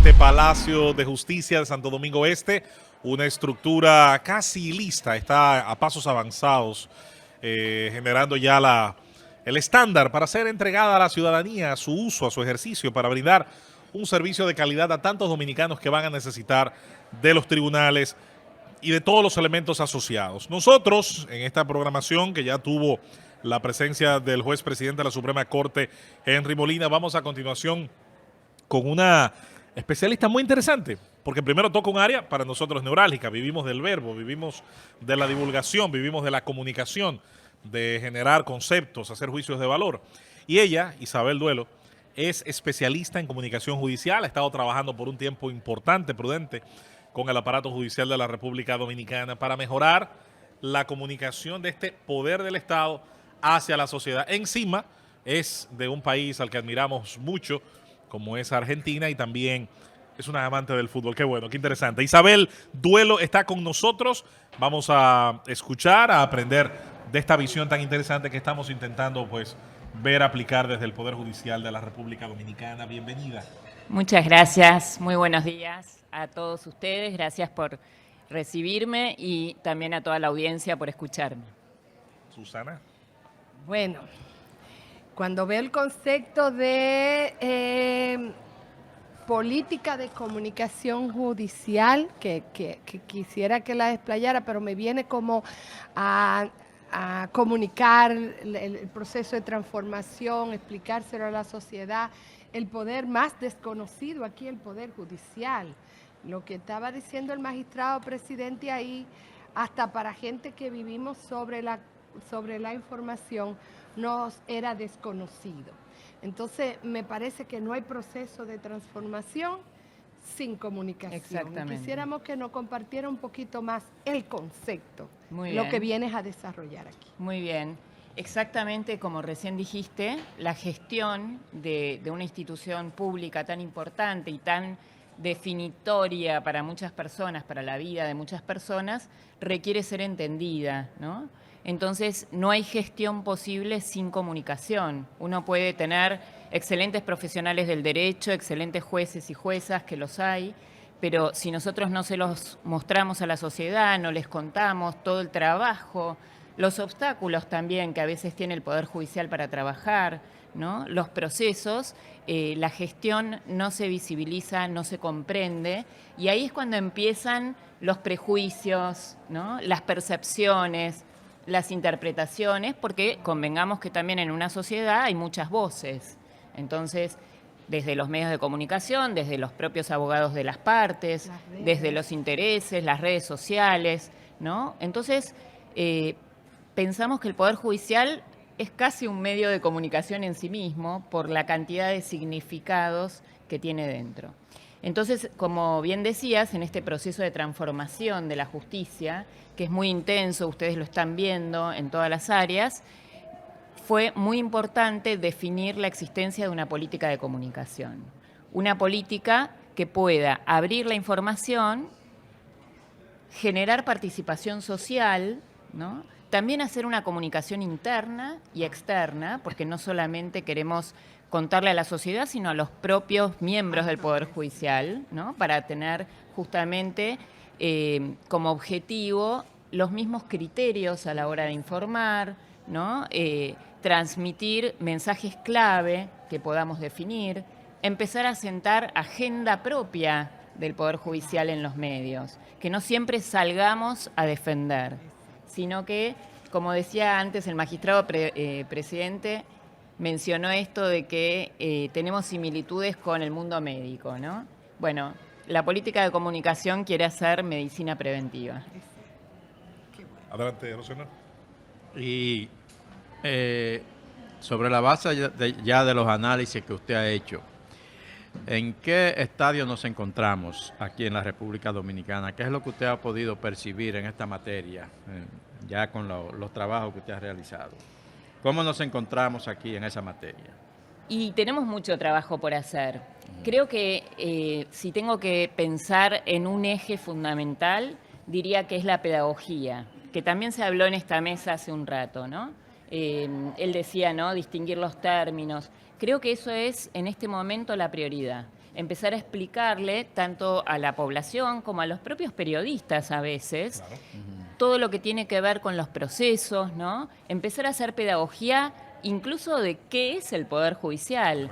este Palacio de Justicia de Santo Domingo Este, una estructura casi lista, está a pasos avanzados, generando ya el estándar para ser entregada a la ciudadanía, a su uso, a su ejercicio, para brindar un servicio de calidad a tantos dominicanos que van a necesitar de los tribunales y de todos los elementos asociados. Nosotros, en esta programación que ya tuvo la presencia del juez presidente de la Suprema Corte, Henry Molina, vamos a continuación con una especialista muy interesante, porque primero toca un área para nosotros neurálgica, vivimos del verbo, vivimos de la divulgación, vivimos de la comunicación, de generar conceptos, hacer juicios de valor. Y ella, Isabel Duelo, es especialista en comunicación judicial, ha estado trabajando por un tiempo importante, prudente, con el aparato judicial de la República Dominicana para mejorar la comunicación de este poder del Estado hacia la sociedad. Encima es de un país al que admiramos mucho, como es Argentina, y también es una amante del fútbol. Qué bueno, qué interesante. Isabel Duelo está con nosotros. Vamos a escuchar, a aprender de esta visión tan interesante que estamos intentando pues ver aplicar desde el Poder Judicial de la República Dominicana. Bienvenida. Muchas gracias, muy buenos días a todos ustedes. Gracias por recibirme y también a toda la audiencia por escucharme. Susana. Bueno, cuando veo el concepto de política de comunicación judicial, que quisiera que la desplayara, pero me viene como a comunicar el proceso de transformación, explicárselo a la sociedad, el poder más desconocido aquí, el poder judicial. Lo que estaba diciendo el magistrado presidente ahí, hasta para gente que vivimos sobre la información, nos era desconocido. Entonces, me parece que no hay proceso de transformación sin comunicación. Exactamente. Quisiéramos que nos compartiera un poquito más el concepto, Muy lo bien. que vienes a desarrollar aquí. Muy bien. Exactamente como recién dijiste, la gestión de una institución pública tan importante y tan definitoria para muchas personas, para la vida de muchas personas, requiere ser entendida, ¿no? Entonces, no hay gestión posible sin comunicación. Uno puede tener excelentes profesionales del derecho, excelentes jueces y juezas, que los hay, pero si nosotros no se los mostramos a la sociedad, no les contamos todo el trabajo, los obstáculos también que a veces tiene el Poder Judicial para trabajar, ¿no? Los procesos, la gestión no se visibiliza, no se comprende, y ahí es cuando empiezan los prejuicios, ¿no? Las percepciones, las interpretaciones, porque convengamos que también en una sociedad hay muchas voces. Entonces, desde los medios de comunicación, desde los propios abogados de las partes, desde los intereses, las redes sociales, ¿no? Entonces, pensamos que el Poder Judicial es casi un medio de comunicación en sí mismo por la cantidad de significados que tiene dentro. Entonces, como bien decías, en este proceso de transformación de la justicia, que es muy intenso, ustedes lo están viendo en todas las áreas, fue muy importante definir la existencia de una política de comunicación. Una política que pueda abrir la información, generar participación social, ¿no? También hacer una comunicación interna y externa, porque no solamente queremos contarle a la sociedad, sino a los propios miembros del Poder Judicial, ¿no? Para tener justamente como objetivo los mismos criterios a la hora de informar, ¿no? Transmitir mensajes clave que podamos definir, empezar a sentar agenda propia del Poder Judicial en los medios, que no siempre salgamos a defender, sino que, como decía antes el magistrado presidente, mencionó esto de que tenemos similitudes con el mundo médico, ¿no? Bueno, la política de comunicación quiere hacer medicina preventiva. Adelante, Rosana. Y sobre la base ya de los análisis que usted ha hecho, ¿en qué estadio nos encontramos aquí en la República Dominicana? ¿Qué es lo que usted ha podido percibir en esta materia, ya con los trabajos que usted ha realizado? ¿Cómo nos encontramos aquí en esa materia? Y tenemos mucho trabajo por hacer. Creo que si tengo que pensar en un eje fundamental, diría que es la pedagogía, que también se habló en esta mesa hace un rato, ¿no? Él decía, ¿no? Distinguir los términos. Creo que eso es en este momento la prioridad. empezar a explicarle tanto a la población como a los propios periodistas a veces, todo lo que tiene que ver con los procesos, ¿no? Empezar a hacer pedagogía incluso de qué es el Poder Judicial.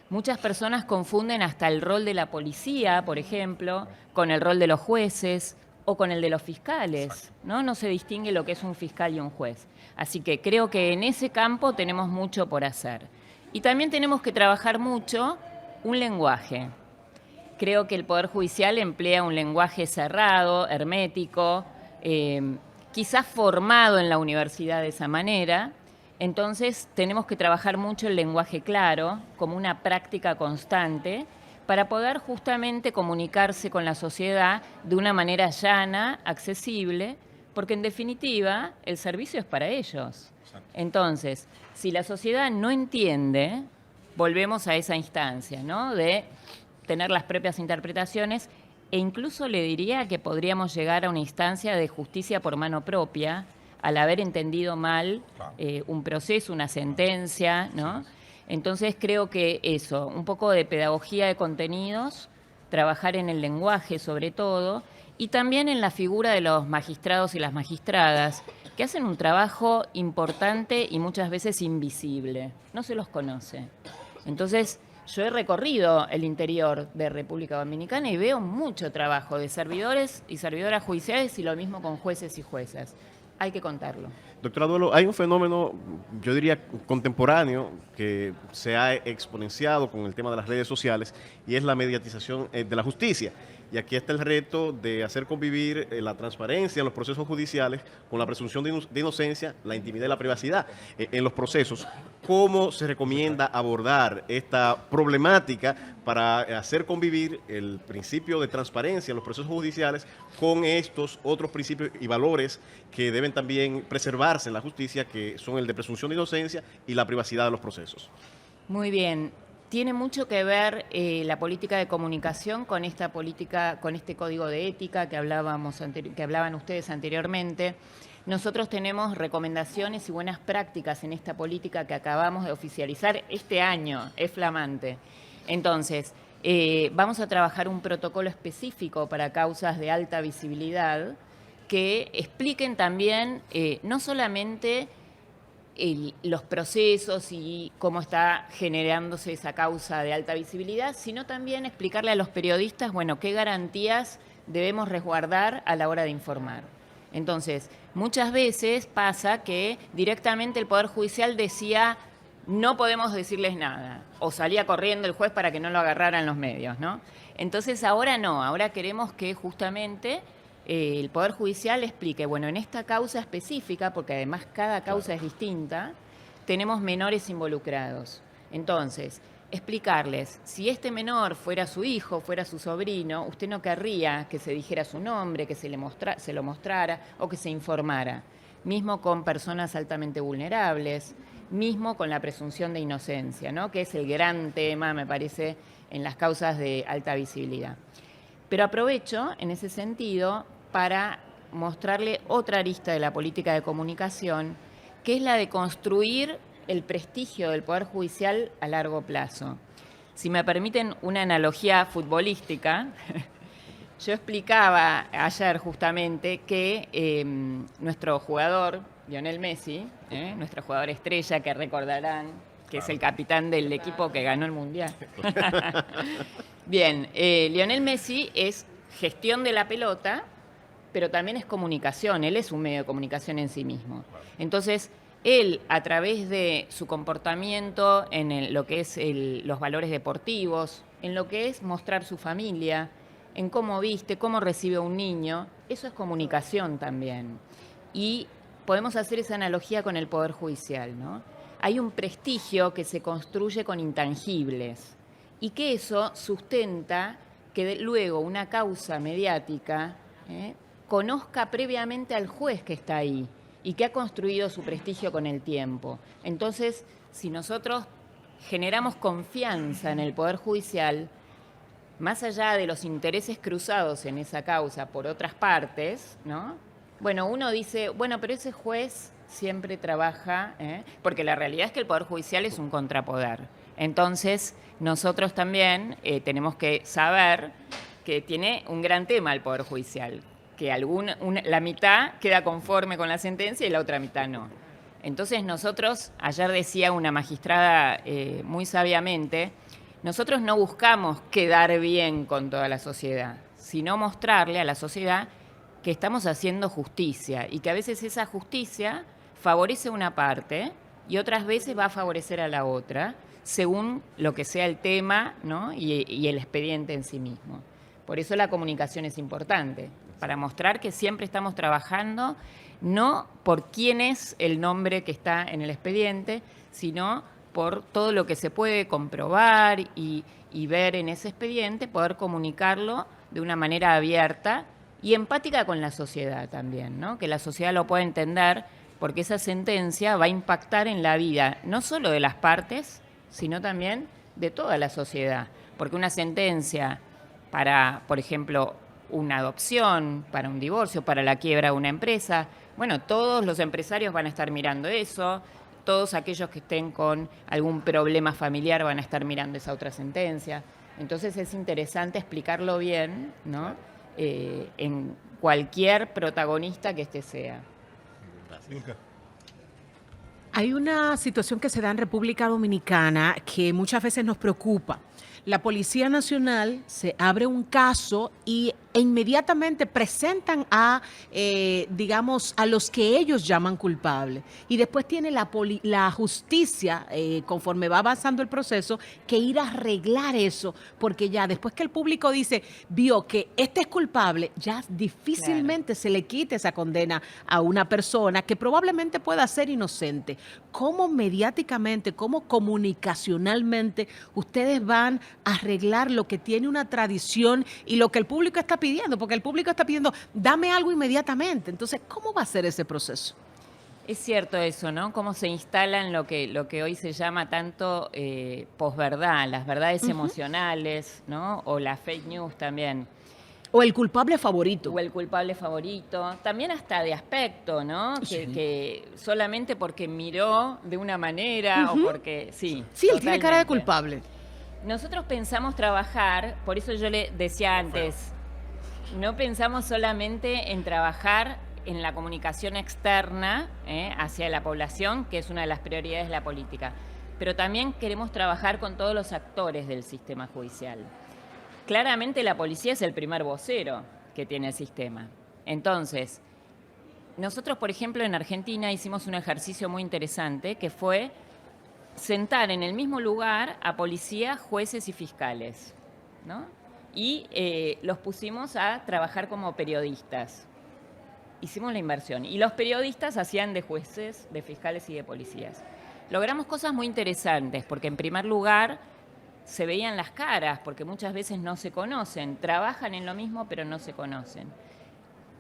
Muchas personas confunden hasta el rol de la policía, por ejemplo, con el rol de los jueces o con el de los fiscales, ¿no? No se distingue lo que es un fiscal y un juez. Así que creo que en ese campo tenemos mucho por hacer. Y también tenemos que trabajar mucho un lenguaje. Creo que el Poder Judicial emplea un lenguaje cerrado, hermético, quizás formado en la universidad de esa manera. Entonces tenemos que trabajar mucho el lenguaje claro como una práctica constante para poder justamente comunicarse con la sociedad de una manera llana, accesible, porque en definitiva el servicio es para ellos. Entonces, si la sociedad no entiende, volvemos a esa instancia, ¿no? De tener las propias interpretaciones, e incluso le diría que podríamos llegar a una instancia de justicia por mano propia al haber entendido mal un proceso, una sentencia, ¿no? Entonces creo que eso, un poco de pedagogía de contenidos, trabajar en el lenguaje sobre todo, y también en la figura de los magistrados y las magistradas, que hacen un trabajo importante y muchas veces invisible, no se los conoce. Entonces, yo he recorrido el interior de República Dominicana y veo mucho trabajo de servidores y servidoras judiciales y lo mismo con jueces y juezas. Hay que contarlo. Doctora Duelo, hay un fenómeno, yo diría, contemporáneo que se ha exponenciado con el tema de las redes sociales y es la mediatización de la justicia. Y aquí está el reto de hacer convivir la transparencia en los procesos judiciales con la presunción de inocencia, la intimidad y la privacidad en los procesos. ¿Cómo se recomienda abordar esta problemática para hacer convivir el principio de transparencia en los procesos judiciales con estos otros principios y valores que deben también preservarse en la justicia, que son el de presunción de inocencia y la privacidad de los procesos? Muy bien. Tiene mucho que ver la política de comunicación con esta política, con este código de ética que hablaban ustedes anteriormente. Nosotros tenemos recomendaciones y buenas prácticas en esta política que acabamos de oficializar este año, es flamante. Entonces, vamos a trabajar un protocolo específico para causas de alta visibilidad que expliquen también no solamente los procesos y cómo está generándose esa causa de alta visibilidad, sino también explicarle a los periodistas, bueno, qué garantías debemos resguardar a la hora de informar. Entonces, muchas veces pasa que directamente el Poder Judicial decía, no podemos decirles nada, o salía corriendo el juez para que no lo agarraran los medios, ¿no? Entonces, ahora no, ahora queremos que justamente el Poder Judicial explique, bueno, en esta causa específica, porque además cada causa es distinta, tenemos menores involucrados. Entonces, explicarles, si este menor fuera su hijo, fuera su sobrino, usted no querría que se dijera su nombre, que se lo mostrara o que se informara. Mismo con personas altamente vulnerables, mismo con la presunción de inocencia, ¿no? Que es el gran tema, me parece, en las causas de alta visibilidad. Pero aprovecho, en ese sentido, para mostrarle otra arista de la política de comunicación, que es la de construir el prestigio del Poder Judicial a largo plazo. Si me permiten una analogía futbolística, yo explicaba ayer justamente que nuestro jugador, Lionel Messi, nuestro jugador estrella, que recordarán que es el capitán del equipo que ganó el Mundial. Bien, Lionel Messi es gestión de la pelota, pero también es comunicación, él es un medio de comunicación en sí mismo. Entonces, él, a través de su comportamiento en lo que es los valores deportivos, en lo que es mostrar su familia, en cómo viste, cómo recibe a un niño, eso es comunicación también. Y podemos hacer esa analogía con el Poder Judicial, ¿no? Hay un prestigio que se construye con intangibles y que eso sustenta que luego una causa mediática conozca previamente al juez que está ahí y que ha construido su prestigio con el tiempo. Entonces, si nosotros generamos confianza en el Poder Judicial, más allá de los intereses cruzados en esa causa por otras partes, ¿no? Bueno, uno dice, bueno, pero ese juez siempre trabaja, porque la realidad es que el Poder Judicial es un contrapoder. Entonces, nosotros también tenemos que saber que tiene un gran tema el Poder Judicial, que la mitad queda conforme con la sentencia y la otra mitad no. Entonces nosotros, ayer decía una magistrada muy sabiamente, nosotros no buscamos quedar bien con toda la sociedad, sino mostrarle a la sociedad que estamos haciendo justicia y que a veces esa justicia favorece una parte y otras veces va a favorecer a la otra, según lo que sea el tema, ¿no? y el expediente en sí mismo. Por eso la comunicación es importante, para mostrar que siempre estamos trabajando no por quién es el nombre que está en el expediente, sino por todo lo que se puede comprobar y ver en ese expediente, poder comunicarlo de una manera abierta y empática con la sociedad también, ¿no? Que la sociedad lo pueda entender, porque esa sentencia va a impactar en la vida, no solo de las partes, sino también de toda la sociedad. Porque una sentencia para, por ejemplo, una adopción, para un divorcio, para la quiebra de una empresa, bueno, todos los empresarios van a estar mirando eso, todos aquellos que estén con algún problema familiar van a estar mirando esa otra sentencia. Entonces es interesante explicarlo bien, ¿no? En cualquier protagonista que este sea. Gracias. Hay una situación que se da en República Dominicana que muchas veces nos preocupa. La Policía Nacional se abre un caso e inmediatamente presentan a, digamos, a los que ellos llaman culpables. Y después tiene la justicia, conforme va avanzando el proceso, que ir a arreglar eso, porque ya después que el público vio que este es culpable, ya difícilmente se le quite esa condena a una persona que probablemente pueda ser inocente. ¿Cómo mediáticamente, cómo comunicacionalmente ustedes van a arreglar lo que tiene una tradición y lo que el público está pidiendo? Porque el público está pidiendo, dame algo inmediatamente. Entonces, ¿cómo va a ser ese proceso? Es cierto eso, ¿no? Cómo se instala en lo que hoy se llama tanto posverdad, las verdades emocionales, ¿no? O las fake news también. O el culpable favorito. O el culpable favorito. También hasta de aspecto, ¿no? Sí. Que solamente porque miró de una manera o porque... Sí, sí, él tiene cara de culpable. Nosotros pensamos trabajar, por eso yo le decía antes, no pensamos solamente en trabajar en la comunicación externa hacia la población, que es una de las prioridades de la política, pero también queremos trabajar con todos los actores del sistema judicial. Claramente la policía es el primer vocero que tiene el sistema. Entonces, nosotros, por ejemplo, en Argentina hicimos un ejercicio muy interesante que fue sentar en el mismo lugar a policías, jueces y fiscales, ¿no? Y los pusimos a trabajar como periodistas. Hicimos la inversión. Y los periodistas hacían de jueces, de fiscales y de policías. Logramos cosas muy interesantes, porque en primer lugar se veían las caras, porque muchas veces no se conocen. Trabajan en lo mismo, pero no se conocen.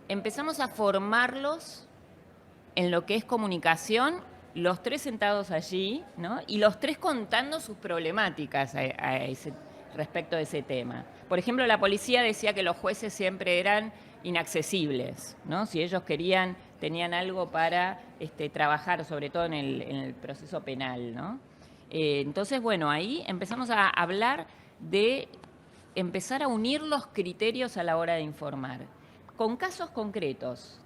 Empezamos a formarlos en lo que es comunicación, los tres sentados allí, ¿no? Y los tres contando sus problemáticas respecto de ese tema. Por ejemplo, la policía decía que los jueces siempre eran inaccesibles, ¿no? Si ellos querían, tenían algo para trabajar, sobre todo en el proceso penal, ¿no? Entonces, bueno, ahí empezamos a hablar de empezar a unir los criterios a la hora de informar. Con casos concretos,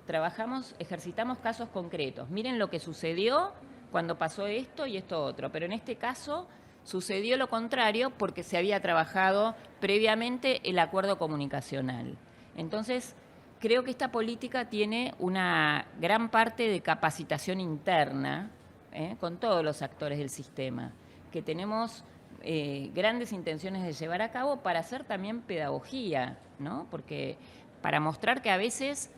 ejercitamos casos concretos. Miren lo que sucedió cuando pasó esto y esto otro, pero en este caso sucedió lo contrario porque se había trabajado previamente el acuerdo comunicacional. Entonces, creo que esta política tiene una gran parte de capacitación interna con todos los actores del sistema, que tenemos grandes intenciones de llevar a cabo para hacer también pedagogía, ¿no? Porque para mostrar que a veces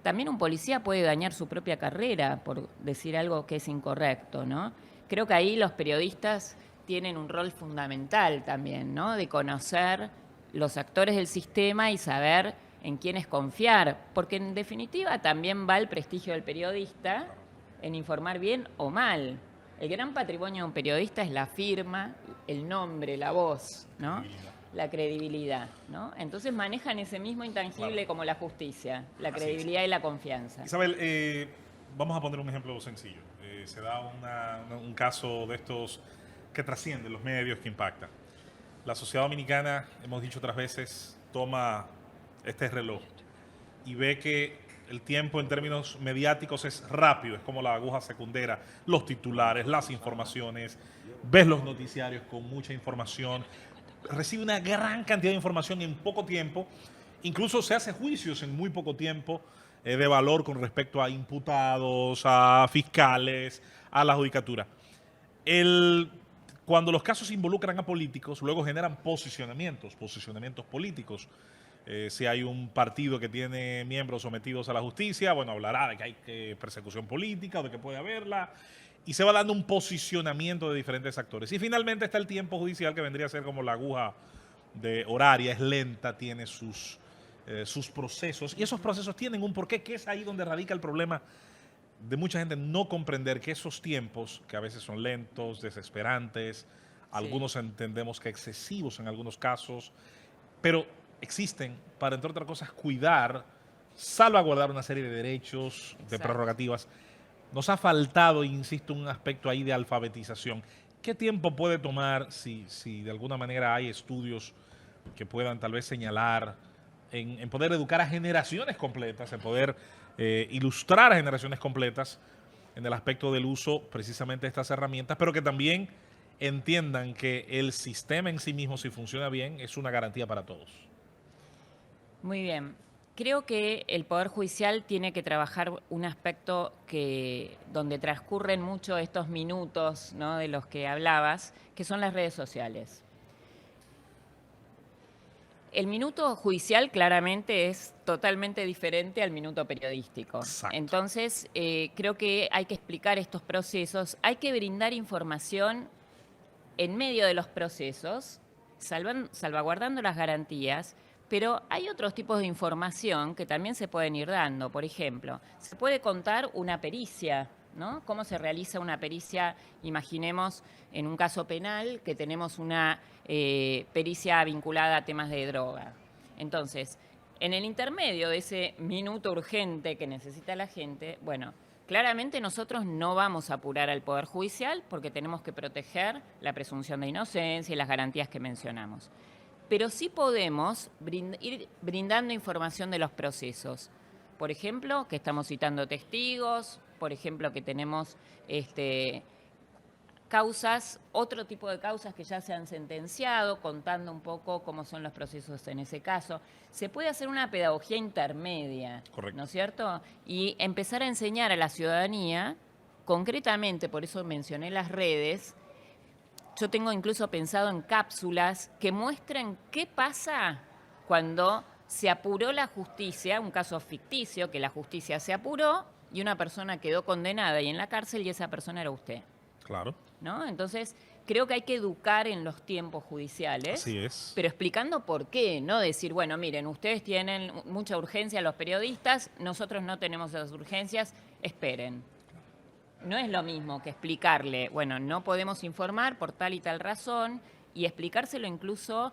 también un policía puede dañar su propia carrera por decir algo que es incorrecto, ¿no? Creo que ahí los periodistas tienen un rol fundamental también, ¿no? De conocer los actores del sistema y saber en quiénes confiar, porque en definitiva también va el prestigio del periodista en informar bien o mal. El gran patrimonio de un periodista es la firma, el nombre, la voz, ¿no? La credibilidad, ¿no? Entonces manejan ese mismo intangible como la justicia, la credibilidad y la confianza. Isabel, vamos a poner un ejemplo sencillo. Se da un caso de estos que trasciende los medios, que impacta. La sociedad dominicana, hemos dicho otras veces, toma este reloj y ve que el tiempo en términos mediáticos es rápido, es como la aguja secundera, los titulares, las informaciones, ves los noticiarios con mucha información, recibe una gran cantidad de información en poco tiempo, incluso se hace juicios en muy poco tiempo de valor con respecto a imputados, a fiscales, a la judicatura. Cuando los casos involucran a políticos, luego generan posicionamientos políticos. Si hay un partido que tiene miembros sometidos a la justicia, bueno, hablará de que hay persecución política o de que puede haberla, y se va dando un posicionamiento de diferentes actores. Y finalmente está el tiempo judicial, que vendría a ser como la aguja horaria, es lenta, tiene sus procesos, y esos procesos tienen un porqué, que es ahí donde radica el problema de mucha gente no comprender que esos tiempos, que a veces son lentos, desesperantes, algunos entendemos que excesivos en algunos casos, pero existen para, entre otras cosas, cuidar, salvaguardar una serie de derechos, de prerrogativas. Nos ha faltado, insisto, un aspecto ahí de alfabetización. ¿Qué tiempo puede tomar, si de alguna manera hay estudios que puedan tal vez señalar en poder educar a generaciones completas, en poder ilustrar a generaciones completas en el aspecto del uso precisamente de estas herramientas, pero que también entiendan que el sistema en sí mismo, si funciona bien, es una garantía para todos? Muy bien. Creo que el Poder Judicial tiene que trabajar un aspecto donde transcurren mucho estos minutos, ¿no?, de los que hablabas, que son las redes sociales. El minuto judicial claramente es totalmente diferente al minuto periodístico. Exacto. Entonces, creo que hay que explicar estos procesos, hay que brindar información en medio de los procesos, salvaguardando las garantías, pero hay otros tipos de información que también se pueden ir dando. Por ejemplo, se puede contar una pericia, ¿no? ¿Cómo se realiza una pericia? Imaginemos en un caso penal que tenemos una pericia vinculada a temas de droga. Entonces, en el intermedio de ese minuto urgente que necesita la gente, bueno, claramente nosotros no vamos a apurar al Poder Judicial porque tenemos que proteger la presunción de inocencia y las garantías que mencionamos. Pero sí podemos ir brindando información de los procesos. Por ejemplo, que estamos citando testigos, por ejemplo, que tenemos causas, otro tipo de causas que ya se han sentenciado, contando un poco cómo son los procesos en ese caso. Se puede hacer una pedagogía intermedia, correcto, ¿no es cierto? Y empezar a enseñar a la ciudadanía, concretamente, por eso mencioné las redes. Yo tengo incluso pensado en cápsulas que muestren qué pasa cuando se apuró la justicia, un caso ficticio, que la justicia se apuró y una persona quedó condenada y en la cárcel y esa persona era usted. Claro. ¿No? Entonces, creo que hay que educar en los tiempos judiciales. Así es. Pero explicando por qué, no decir, bueno, miren, ustedes tienen mucha urgencia, los periodistas, nosotros no tenemos esas urgencias, esperen. No es lo mismo que explicarle, bueno, no podemos informar por tal y tal razón, y explicárselo incluso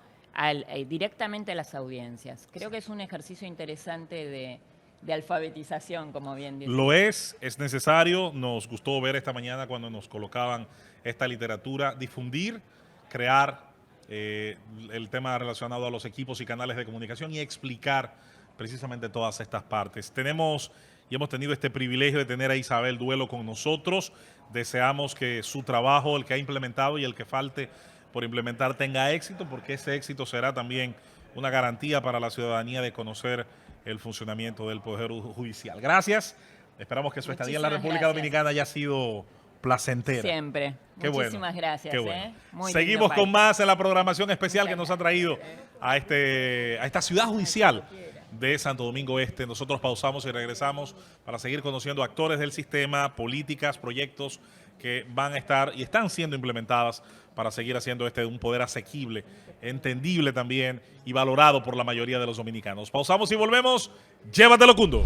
directamente a las audiencias. Creo que es un ejercicio interesante de alfabetización, como bien dice. Lo es necesario. Nos gustó ver esta mañana cuando nos colocaban esta literatura, difundir, crear el tema relacionado a los equipos y canales de comunicación y explicar precisamente todas estas partes. Tenemos y hemos tenido este privilegio de tener a Isabel Duelo con nosotros. Deseamos que su trabajo, el que ha implementado y el que falte por implementar, tenga éxito, porque ese éxito será también una garantía para la ciudadanía de conocer el funcionamiento del Poder Judicial. Gracias. Esperamos que su estadía en la República Dominicana haya sido placentera. Siempre. Qué Muchísimas bueno. gracias. Qué bueno. Muy Seguimos lindo con país. más en la programación especial que nos ha traído a esta ciudad judicial de Santo Domingo Este. Nosotros pausamos y regresamos para seguir conociendo actores del sistema, políticas, proyectos que van a estar y están siendo implementadas para seguir haciendo un poder asequible, entendible también y valorado por la mayoría de los dominicanos. Pausamos y volvemos. Llévatelo, Cundo.